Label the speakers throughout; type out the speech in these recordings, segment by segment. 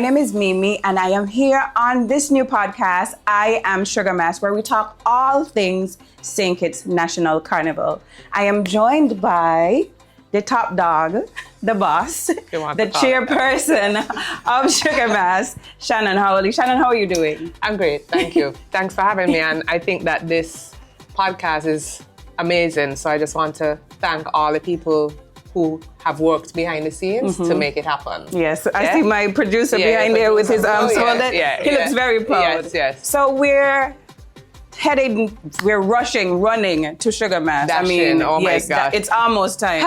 Speaker 1: name is Mimi, and I am here on this new podcast, I Am Sugar Mass, where we talk all things St. Kitts National Carnival. I am joined by the top dog, the boss, the chairperson of Sugar Mass, Shannon Hawley. Shannon, how are you doing?
Speaker 2: I'm great, thank you. Thanks for having me, and I think that this podcast is amazing, so I just want to thank all the people who have worked behind the scenes to make it happen.
Speaker 1: Yes, I see my producer behind there with his arms folded. He looks very proud.
Speaker 2: Yes.
Speaker 1: So we're running to Sugar Mass.
Speaker 2: My gosh.
Speaker 1: It's almost time.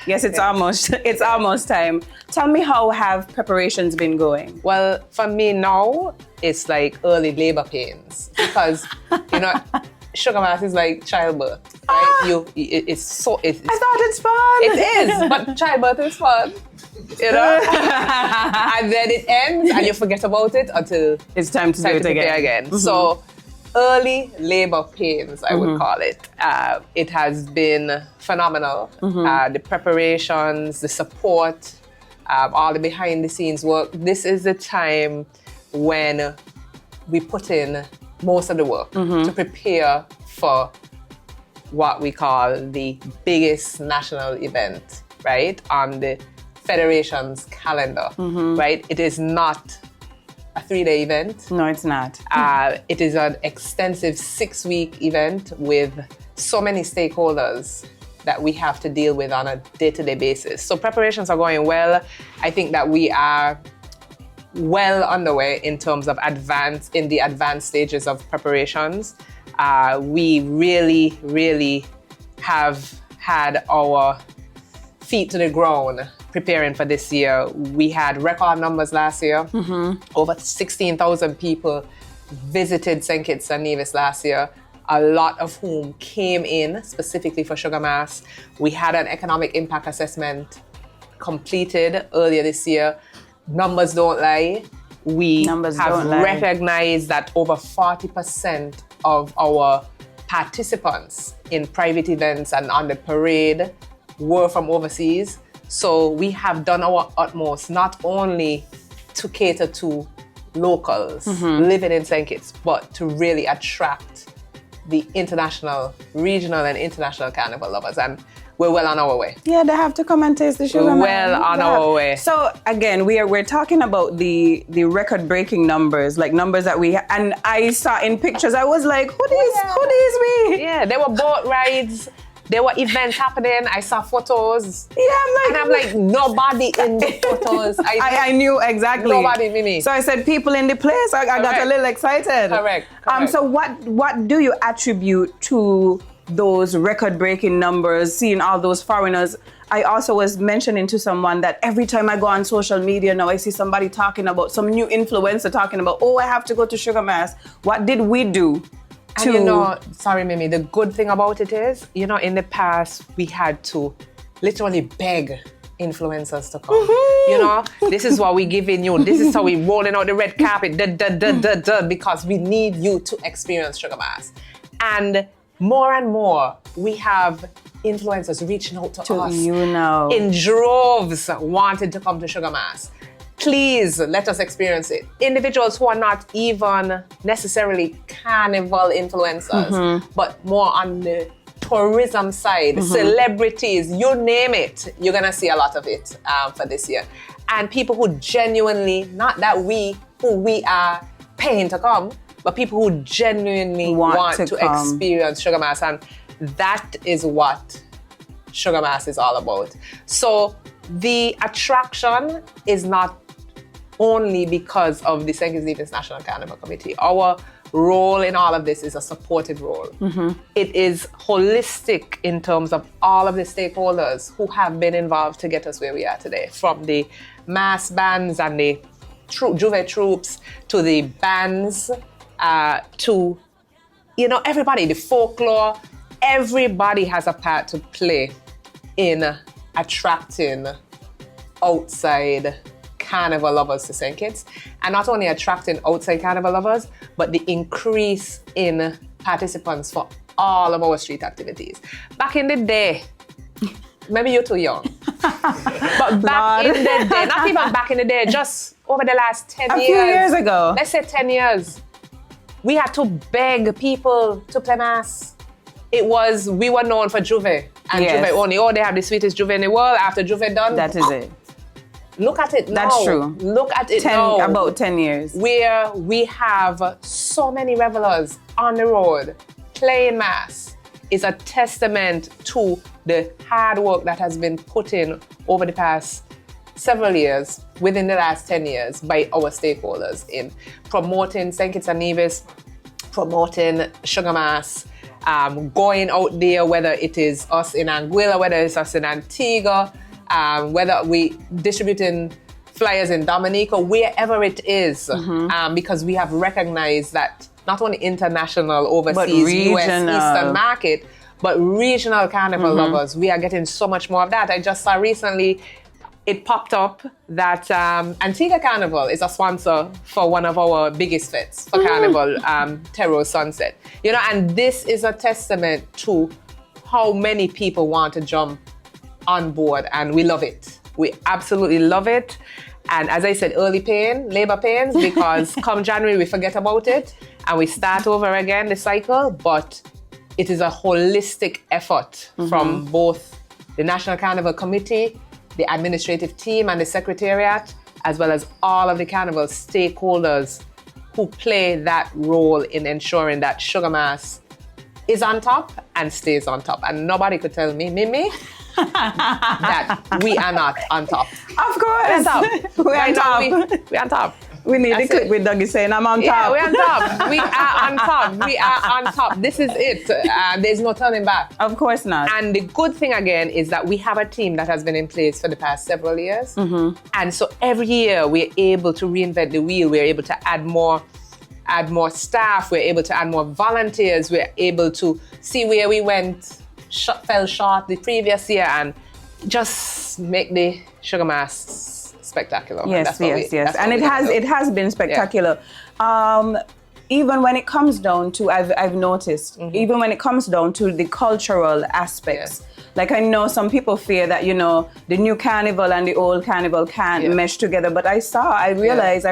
Speaker 1: Yes, it's almost time. Tell me, how have preparations been going?
Speaker 2: Well, for me now, it's like early labor pains because, Sugar Mass is like childbirth, right? I thought
Speaker 1: it's fun.
Speaker 2: It is, but childbirth is fun, and then it ends and you forget about it until
Speaker 1: it's time to do it again.
Speaker 2: Mm-hmm. So, early labor pains, I would call it. It has been phenomenal. The preparations, the support, all the behind the scenes work. This is the time when we put in most of the work to prepare for what we call the biggest national event, right? On the Federation's calendar, right? It is not a 3-day event.
Speaker 1: No, it's not.
Speaker 2: It is an extensive 6-week event with so many stakeholders that we have to deal with on a day-to-day basis. So preparations are going well. I think that we are well underway in terms of the advanced stages of preparations. We really, really have had our feet to the ground preparing for this year. We had record numbers last year. Over 16,000 people visited St. Kitts and Nevis last year, a lot of whom came in specifically for Sugar Mass. We had an economic impact assessment completed earlier this year. Numbers don't lie. We have recognized that over 40% of our participants in private events and on the parade were from overseas. So we have done our utmost not only to cater to locals living in St. Kitts, but to really attract the regional and international carnival lovers. And we're well on our way.
Speaker 1: Yeah, they have to come and taste the Sugar Mass.
Speaker 2: We're well on our way.
Speaker 1: So again, we're talking about the record-breaking numbers, like numbers that and I saw in pictures, I was like, who these we?
Speaker 2: Yeah, there were boat rides. There were events happening. I saw photos.
Speaker 1: Yeah,
Speaker 2: I'm like nobody in the photos.
Speaker 1: I knew exactly.
Speaker 2: Nobody, Mimi.
Speaker 1: So I said, people in the place. I got a little excited.
Speaker 2: Correct.
Speaker 1: So what do you attribute to those record-breaking numbers, seeing all those foreigners? I also was mentioning to someone that every time I go on social media now, I see somebody talking about, some new influencer talking about, I have to go to Sugar Mass. What did we do?
Speaker 2: Sorry, Mimi, the good thing about it is, in the past, we had to literally beg influencers to come. This is what we're giving you. This is how we're rolling out the red carpet, because we need you to experience Sugar Mass. And more, we have influencers reaching out to us in droves, wanting to come to Sugar Mass. Please let us experience it. Individuals who are not even necessarily carnival influencers, but more on the tourism side, celebrities, you name it, you're gonna see a lot of it for this year. And people who genuinely, not that who we are paying to come, but people who genuinely want to experience Sugar Mass. And that is what Sugar Mass is all about. So the attraction is not only because of the St. Kitts Nevis National Carnival Committee. Our role in all of this is a supportive role. It is holistic in terms of all of the stakeholders who have been involved to get us where we are today, from the mass bands and the Juve troops to the bands, to everybody, the folklore. Everybody has a part to play in attracting outside carnival lovers to St. Kitts, and not only attracting outside carnival lovers, but the increase in participants for all of our street activities. Back in the day, Maybe you're too young. But back in the day, not even back in the day, just over the last 10 years.
Speaker 1: A few years ago.
Speaker 2: Let's say 10 years. We had to beg people to play mass. We were known for Juve. And
Speaker 1: Yes.
Speaker 2: Juve only. Oh, they have the sweetest Juve in the world. After Juve done.
Speaker 1: That is it.
Speaker 2: Look at it now.
Speaker 1: That's true.
Speaker 2: Look at it now.
Speaker 1: About 10 years.
Speaker 2: Where we have so many revelers on the road playing mass is a testament to the hard work that has been put in over the past several years, within the last 10 years, by our stakeholders in promoting St. Kitts and Nevis, promoting Sugar Mass, going out there, whether it is us in Anguilla, whether it's us in Antigua, whether we distributing flyers in Dominica, wherever it is, because we have recognized that not only international, overseas, US, Eastern market, but regional carnival lovers, we are getting so much more of that. I just saw recently, it popped up that Antigua Carnival is a sponsor for one of our biggest fetes for Carnival, Terror Sunset. You know, and this is a testament to how many people want to jump on board, and we love it. We absolutely love it. And as I said, early pain, labor pains, because come January, we forget about it and we start over again, the cycle. But it is a holistic effort from both the National Carnival Committee, the administrative team and the secretariat, as well as all of the carnival stakeholders who play that role in ensuring that Sugar Mass is on top and stays on top. And nobody could tell me, Mimi, that we are not on top.
Speaker 1: Of course.
Speaker 2: We're on top. We're on top.
Speaker 1: We need the clip with Dougie saying, I'm on top.
Speaker 2: Yeah, we're on top. We are on top. We are on top. This is it. There's no turning back.
Speaker 1: Of course not.
Speaker 2: And the good thing again is that we have a team that has been in place for the past several years. And so every year we're able to reinvent the wheel. We're able to add more staff. We're able to add more volunteers. We're able to see where we fell short the previous year and just make the Sugar Mass spectacular.
Speaker 1: Yes. And it has been spectacular. Yeah. Even when it comes down to, I've noticed, even when it comes down to the cultural aspects, like I know some people fear that, the new carnival and the old carnival can't mesh together. But I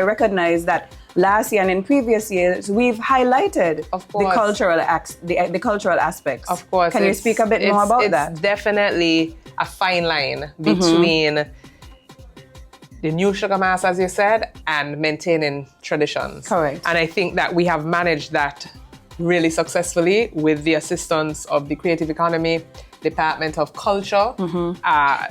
Speaker 1: recognized that last year and in previous years, we've highlighted the cultural aspects.
Speaker 2: Of course.
Speaker 1: Can you speak a bit more about that?
Speaker 2: It's definitely a fine line between the new Sugar Mass, as you said, and maintaining traditions.
Speaker 1: Correct.
Speaker 2: And I think that we have managed that really successfully with the assistance of the Creative Economy Department of Culture.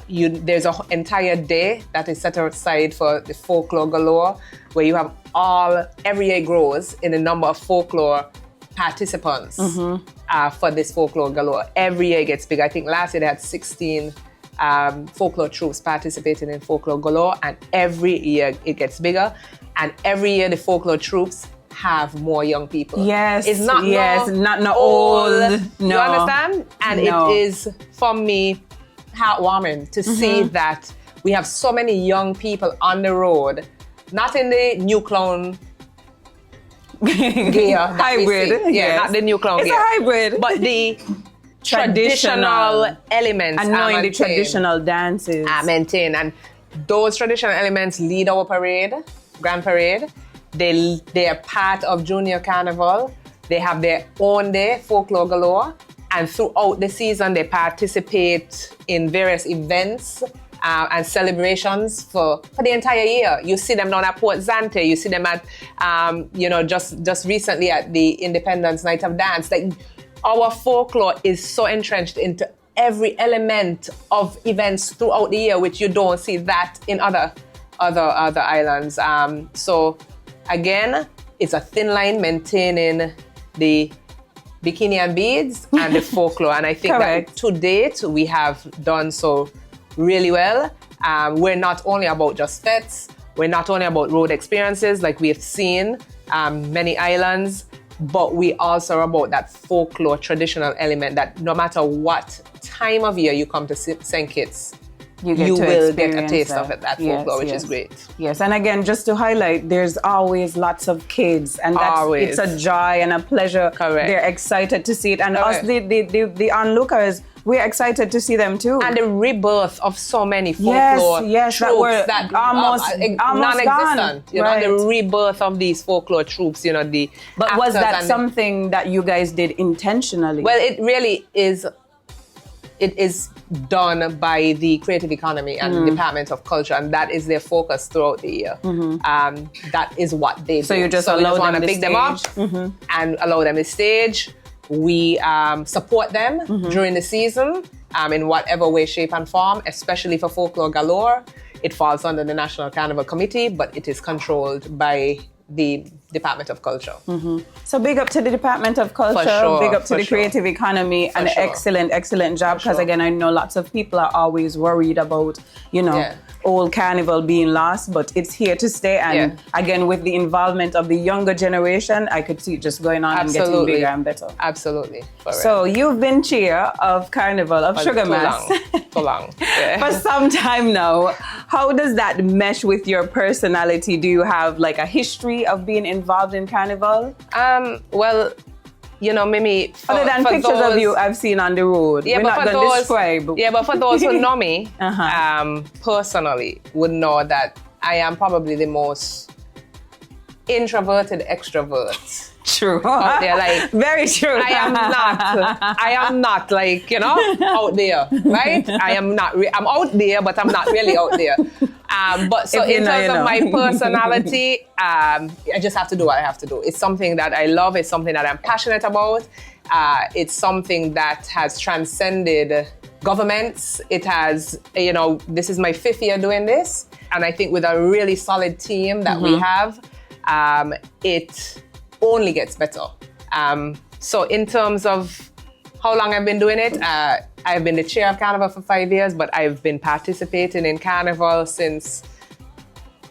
Speaker 2: There's an entire day that is set aside for the Folklore Galore, where you have every year grows in the number of folklore participants for this Folklore Galore. Every year it gets bigger. I think last year they had 16 folklore troops participating in Folklore Galore, and every year it gets bigger. And every year the folklore troops have more young people.
Speaker 1: Yes.
Speaker 2: It's not
Speaker 1: old. No.
Speaker 2: You understand? And it is, for me, heartwarming to see that we have so many young people on the road, not in the new clown gear.
Speaker 1: Hybrid.
Speaker 2: Not the new clown gear.
Speaker 1: It's a hybrid.
Speaker 2: But the traditional elements
Speaker 1: and knowing the traditional dances
Speaker 2: are maintained. And those traditional elements lead our grand parade. They are part of Junior Carnival. They have their own day, Folklore Galore. And throughout the season, they participate in various events and celebrations for the entire year. You see them down at Port Zante. You see them at, just recently at the Independence Night of Dance. Like, our folklore is so entrenched into every element of events throughout the year, which you don't see that in other islands. So again, it's a thin line maintaining the bikini and beads and the folklore. And I think that to date, we have done so really well. We're not only about just fetes, we're not only about road experiences like we have seen many islands, but we also are about that folklore traditional element that no matter what time of year you come to St. Kitts, you will get a taste of it, that folklore, which is great.
Speaker 1: Yes, and again, just to highlight, there's always lots of kids, and it's a joy and a pleasure.
Speaker 2: Correct.
Speaker 1: They're excited to see it, and us, the onlookers, we're excited to see them too.
Speaker 2: And the rebirth of so many folklore
Speaker 1: troops
Speaker 2: that were
Speaker 1: almost
Speaker 2: non-existent.
Speaker 1: Gone. Right.
Speaker 2: The rebirth of these folklore troops.
Speaker 1: But was that something that you guys did intentionally?
Speaker 2: Well, it really is. It is done by the Creative Economy and the Department of Culture, and that is their focus throughout the year. That is what they do.
Speaker 1: So you just allow them to
Speaker 2: pick them up and allow them the stage. We support them during the season in whatever way, shape, and form, especially for Folklore Galore. It falls under the National Carnival Committee, but it is controlled by the Department of Culture.
Speaker 1: So big up to the Department of Culture, big up to the Creative Economy, and excellent job, because again, I know lots of people are always worried about, old Carnival being lost, but it's here to stay. And again, with the involvement of the younger generation, I could see it just going on and getting bigger and better.
Speaker 2: Absolutely.
Speaker 1: So you've been chair of Carnival of Sugar Mass
Speaker 2: for long.
Speaker 1: For some time now. How does that mesh with your personality? Do you have like a history of being involved in Carnival?
Speaker 2: Well, Mimi,
Speaker 1: other than pictures of you I've seen on the road. We're not going to describe.
Speaker 2: Yeah, but for those who know me personally would know that I am probably the most introverted extrovert.
Speaker 1: True.
Speaker 2: Out there,
Speaker 1: very true.
Speaker 2: I am not out there, right? I'm out there, but I'm not really out there. But so in terms of my personality, I just have to do what I have to do. It's something that I love. It's something that I'm passionate about. It's something that has transcended governments. It has, this is my 5th year doing this. And I think with a really solid team that we have, it only gets better. So in terms of how long I've been doing it, I've been the chair of Carnival for 5 years, but I've been participating in Carnival since,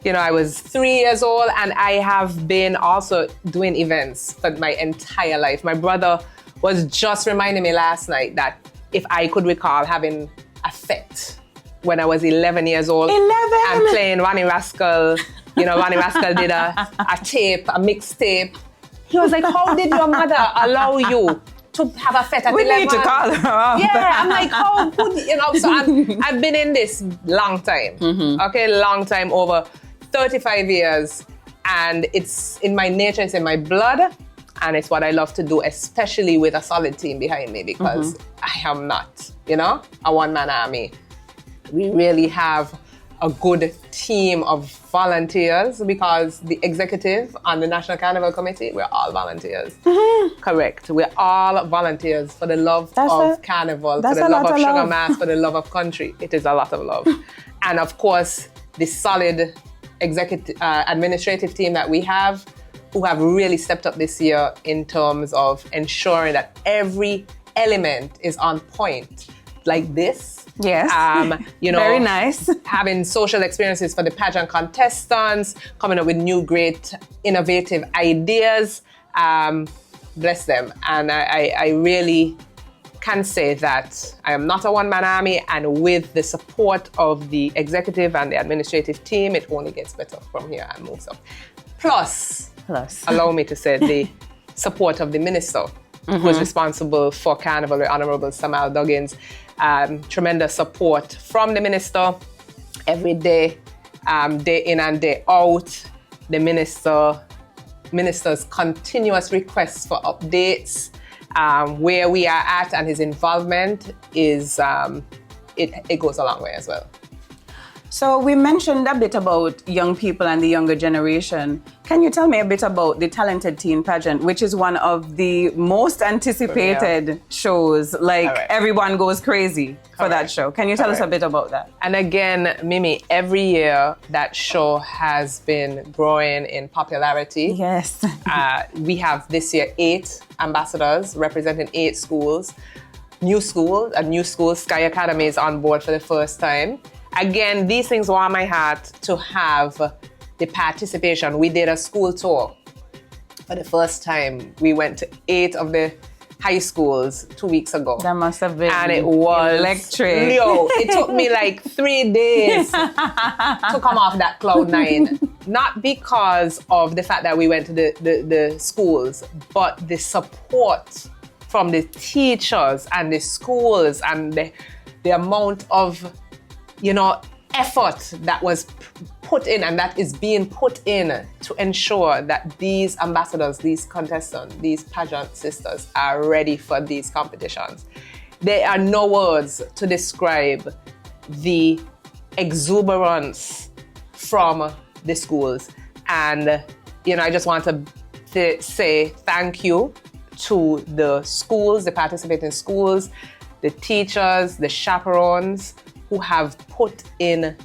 Speaker 2: I was 3 years old, and I have been also doing events for my entire life. My brother was just reminding me last night that if I could recall having a fete when I was 11 years old.
Speaker 1: 11?
Speaker 2: And playing Ronnie Rascal. Ronnie Rascal did a mixtape. He was like, how did your mother allow you to have a fete at 11?
Speaker 1: We need to call her out.
Speaker 2: Yeah, I'm like, how could, so I've been in this long time. Long time, over 35 years. And it's in my nature, it's in my blood. And it's what I love to do, especially with a solid team behind me, because I am not, a one-man army. We really have a good team of volunteers, because the executive and the National Carnival Committee, we're all volunteers. Correct. We're all volunteers for the love of Carnival, for the love of Sugar Mass, for the love of country. It is a lot of love. And of course, the solid executive administrative team that we have, who have really stepped up this year in terms of ensuring that every element is on point, like this.
Speaker 1: Yes. Very nice.
Speaker 2: Having social experiences for the pageant contestants, coming up with new, great, innovative ideas. Bless them. And I really can say that I am not a one-man army, and with the support of the executive and the administrative team, it only gets better from here and moves up. Plus, allow me to say the support of the minister, who is responsible for Carnival, the Honorable Samal Duggins. Tremendous support from the minister every day, day in and day out. The minister's continuous requests for updates, where we are at, and his involvement is, it goes a long way as well.
Speaker 1: So we mentioned a bit about young people and the younger generation. Can you tell me a bit about the Talented Teen Pageant, which is one of the most anticipated shows? Everyone goes crazy for that show. Can you tell us a bit about that?
Speaker 2: And again, Mimi, every year that show has been growing in popularity.
Speaker 1: Yes.
Speaker 2: We have this year 8 ambassadors representing 8 schools. A new school, Sky Academy, is on board for the first time. Again, these things warm my heart to have the participation. We did a school tour for the first time. We went to 8 of the high schools 2 weeks ago.
Speaker 1: That must have been
Speaker 2: and it was
Speaker 1: electric.
Speaker 2: It took me like 3 days to come off that cloud 9. Not because of the fact that we went to the schools, but the support from the teachers and the schools and the amount of, effort that was put in and that is being put in to ensure that these ambassadors, these contestants, these pageant sisters are ready for these competitions. There are no words to describe the exuberance from the schools. And, I just want to say thank you to the schools, the participating schools, the teachers, the chaperones who have put in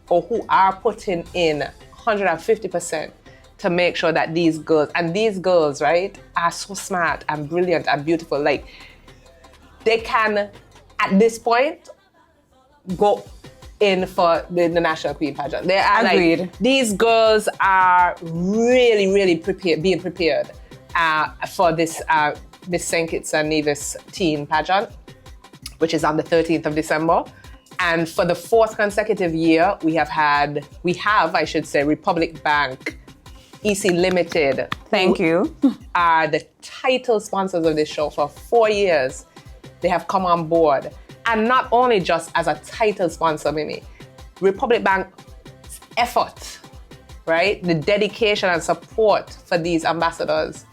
Speaker 2: or who are putting in 150% to make sure that these girls, right, are so smart and brilliant and beautiful. Like, they can, at this point, go in for the National Queen Pageant. They are
Speaker 1: Agreed.
Speaker 2: These girls are really, really being prepared for this Miss St. Kitts and Nevis Teen Pageant, which is on the 13th of December. And for the fourth consecutive year, we have, I should say, Republic Bank, EC Limited.
Speaker 1: Thank you.
Speaker 2: Are the title sponsors of this show for 4 years. They have come on board. And not only just as a title sponsor, Mimi, Republic Bank's effort, right? The dedication and support for these ambassadors,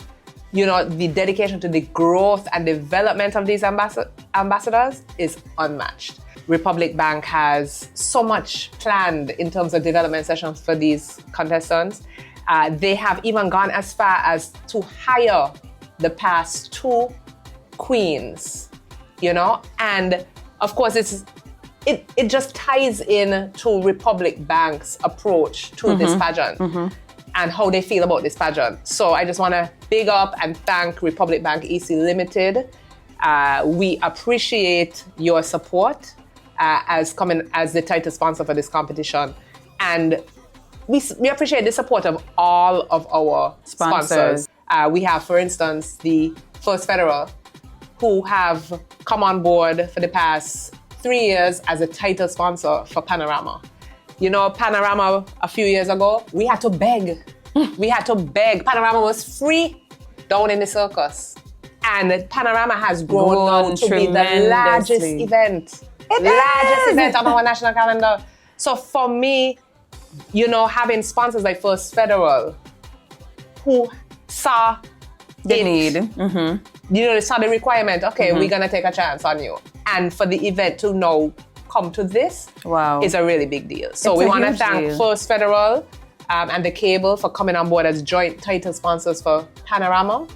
Speaker 2: the dedication to the growth and development of these ambassadors is unmatched. Republic Bank has so much planned in terms of development sessions for these contestants. They have even gone as far as to hire the past 2 queens, and of course it just ties in to Republic Bank's approach to this pageant and how they feel about this pageant. So I just want to big up and thank Republic Bank EC Limited. We appreciate your support as the title sponsor for this competition. And we appreciate the support of all of our sponsors. We have, for instance, the First Federal, who have come on board for the past 3 years as a title sponsor for Panorama. Panorama a few years ago, we had to beg. Panorama was free down in the circus. And Panorama has grown now to be the largest event. Largest event on our national calendar. So for me, having sponsors like First Federal who saw
Speaker 1: the need.
Speaker 2: They saw the requirement. Okay, we're going to take a chance on you. And for the event to now come to this is a really big deal. So we want to thank First Federal and the Cable for coming on board as joint title sponsors for Panorama.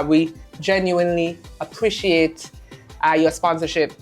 Speaker 2: We genuinely appreciate your sponsorship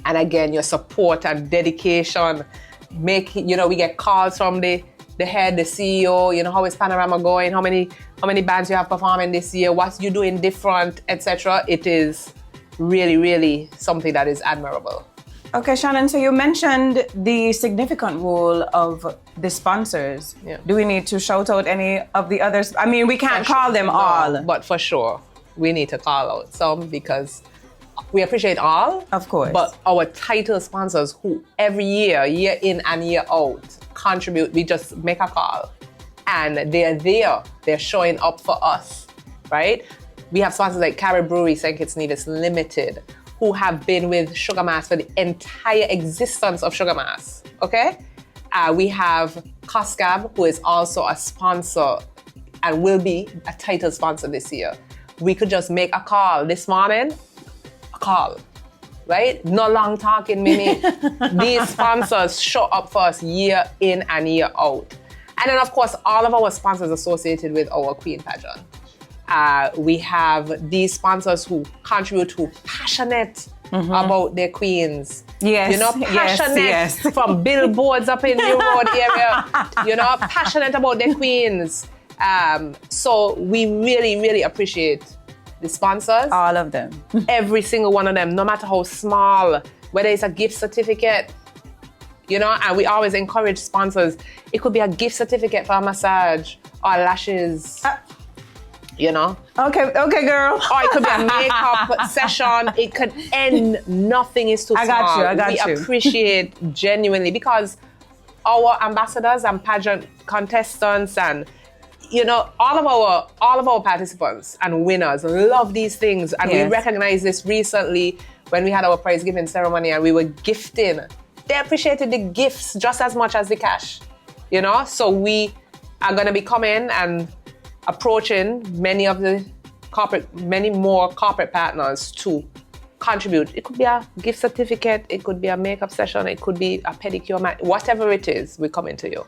Speaker 2: and again your support and dedication. We get calls from the head, the CEO, how is Panorama going? How many bands you have performing this year? What you doing different, etc. It is really, really something that is admirable.
Speaker 1: Okay, Shannon, so you mentioned the significant role of the sponsors.
Speaker 2: Yeah.
Speaker 1: Do we need to shout out any of the others? I mean, we can't call them all.
Speaker 2: But for sure, we need to call out some because we appreciate all.
Speaker 1: Of course.
Speaker 2: But our title sponsors who every year in and year out, contribute, we just make a call. And they're there. They're showing up for us, right? We have sponsors like Carrier Brewery, St. Kitts Nevis Limited, who have been with Sugar Mass for the entire existence of Sugar Mass, okay? We have Coscab, who is also a sponsor and will be a title sponsor this year. We could just make a call this morning, right? No long talking, Mimi. These sponsors show up for us year in and year out. And then, of course, all of our sponsors associated with our Queen Pageant. We have these sponsors who contribute, who passionate about their queens.
Speaker 1: Yes,
Speaker 2: passionate from billboards up in New Road area, passionate about their queens. So we really, really appreciate the sponsors.
Speaker 1: All of them.
Speaker 2: Every single one of them, no matter how small, whether it's a gift certificate, and we always encourage sponsors. It could be a gift certificate for a massage or lashes. Okay,
Speaker 1: girl.
Speaker 2: Or it could be a makeup session. It could end. Nothing is too small.
Speaker 1: I got you.
Speaker 2: We appreciate genuinely because our ambassadors and pageant contestants and you know, all of our participants and winners love these things, and we recognized this recently when we had our prize giving ceremony and we were gifting. They appreciated the gifts just as much as the cash, you know. So we are going to be coming and approaching many more corporate partners to contribute. It could be a gift certificate, it could be a makeup session, it could be a pedicure mat, whatever it is. We're coming to you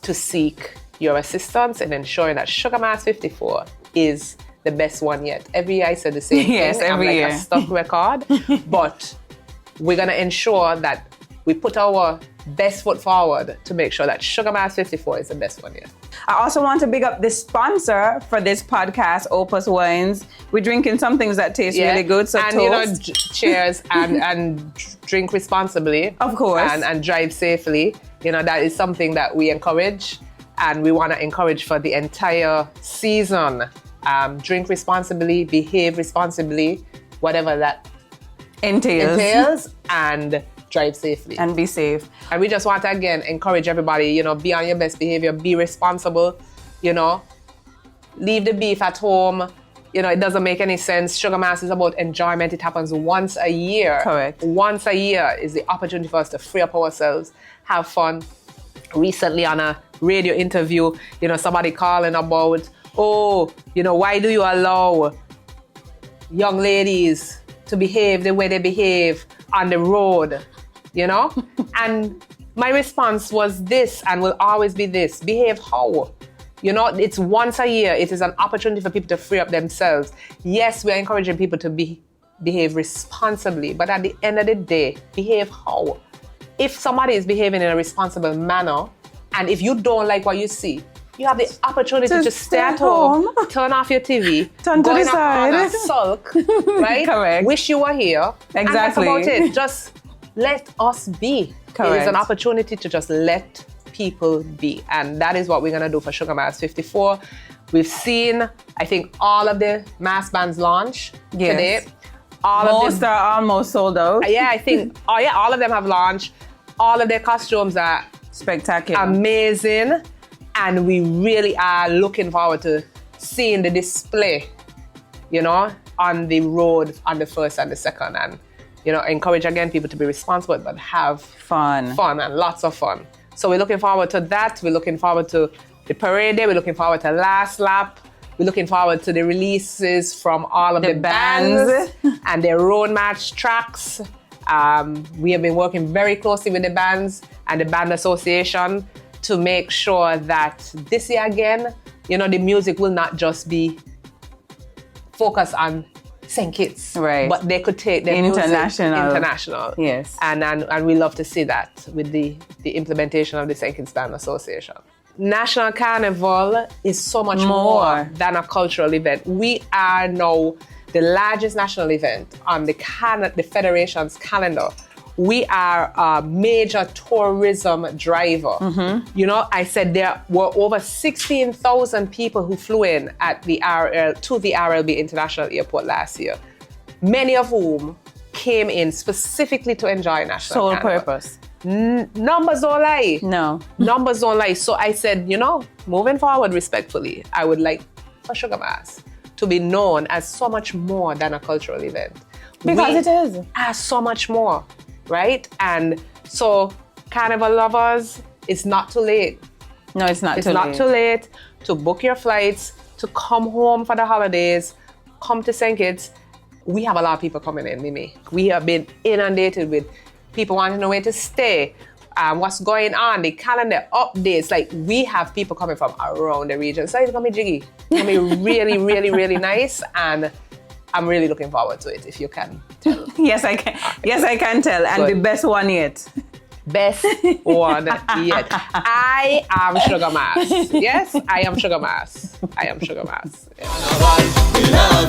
Speaker 2: to seek your assistance in ensuring that Sugar Mass 54 is the best one yet. Every year I said the same thing.
Speaker 1: Yes, every year.
Speaker 2: A stuck record. But we're going to ensure that we put our best foot forward to make sure that Sugar Mass 54 is the best one yet.
Speaker 1: I also want to big up the sponsor for this podcast, Opus Wines. We're drinking some things that taste really good. So
Speaker 2: and
Speaker 1: toast.
Speaker 2: You know, cheers and drink responsibly.
Speaker 1: Of course.
Speaker 2: And drive safely. You know, that is something that we encourage, and we want to encourage for the entire season. Drink responsibly, behave responsibly, whatever that entails, and drive safely.
Speaker 1: And be safe.
Speaker 2: And we just want to, again, encourage everybody, you know, be on your best behavior, be responsible, you know, leave the beef at home. You know, it doesn't make any sense. Sugar Mass is about enjoyment. It happens once a year.
Speaker 1: Correct.
Speaker 2: Once a year is the opportunity for us to free up ourselves, have fun. Recently on a radio interview, you know, somebody calling about, oh, you know, why do you allow young ladies to behave the way they behave on the road, you know? And my response was this, and will always be this: behave how? You know, it's once a year. It is an opportunity for people to free up themselves. Yes, we're encouraging people to behave responsibly, but at the end of the day, behave how? If somebody is behaving in a responsible manner, and if you don't like what you see, you have the opportunity to just stay at home, turn off your TV,
Speaker 1: turn to the
Speaker 2: side, sulk, right?
Speaker 1: Correct.
Speaker 2: Wish you were here.
Speaker 1: Exactly.
Speaker 2: And that's about it. Just let us be.
Speaker 1: Correct.
Speaker 2: It is an opportunity to just let people be. And that is what we're going to do for Sugar Mass 54. We've seen, I think, all of the mass bands launch today.
Speaker 1: Most are almost sold out.
Speaker 2: Yeah, I think, all of them have launched. All of their costumes are
Speaker 1: spectacular.
Speaker 2: Amazing. And we really are looking forward to seeing the display, you know, on the road on the 1st and the 2nd. And, you know, encourage again people to be responsible, but have fun and lots of fun. So we're looking forward to that. We're looking forward to the parade day. We're looking forward to Last Lap. We're looking forward to the releases from all of the bands and their road match tracks. We have been working very closely with the bands and the band association to make sure that this year again, you know, the music will not just be focused on St. Kitts,
Speaker 1: right?
Speaker 2: But they could take their international.
Speaker 1: Yes,
Speaker 2: and we love to see that with the implementation of the St. Kitts Band Association. National Carnival is so much more than a cultural event. We are now the largest national event on the Federation's calendar. We are a major tourism driver. Mm-hmm. You know, I said there were over 16,000 people who flew in at the RLB International Airport last year, many of whom came in specifically to enjoy National Carnival.
Speaker 1: Sole purpose.
Speaker 2: Numbers don't lie.
Speaker 1: No.
Speaker 2: Numbers don't lie. So I said, you know, moving forward respectfully, I would like for Sugar Mass to be known as so much more than a cultural event.
Speaker 1: Because it is.
Speaker 2: As so much more. Right? And so, Carnival lovers, it's not too late.
Speaker 1: No, it's not too late.
Speaker 2: It's not too late to book your flights, to come home for the holidays, come to St. Kitts. We have a lot of people coming in, Mimi. We have been inundated with people wanting to know where to stay, what's going on, the calendar updates. Like, we have people coming from around the region. So it's going to be jiggy. It's going to be really, really, really nice. And I'm really looking forward to it, if you can tell.
Speaker 1: Yes, I can. Yes, I can tell. And the best one yet.
Speaker 2: Best one yet. I am Sugar Mass. Yes, I am Sugar Mass. I am Sugar Mass. Yeah.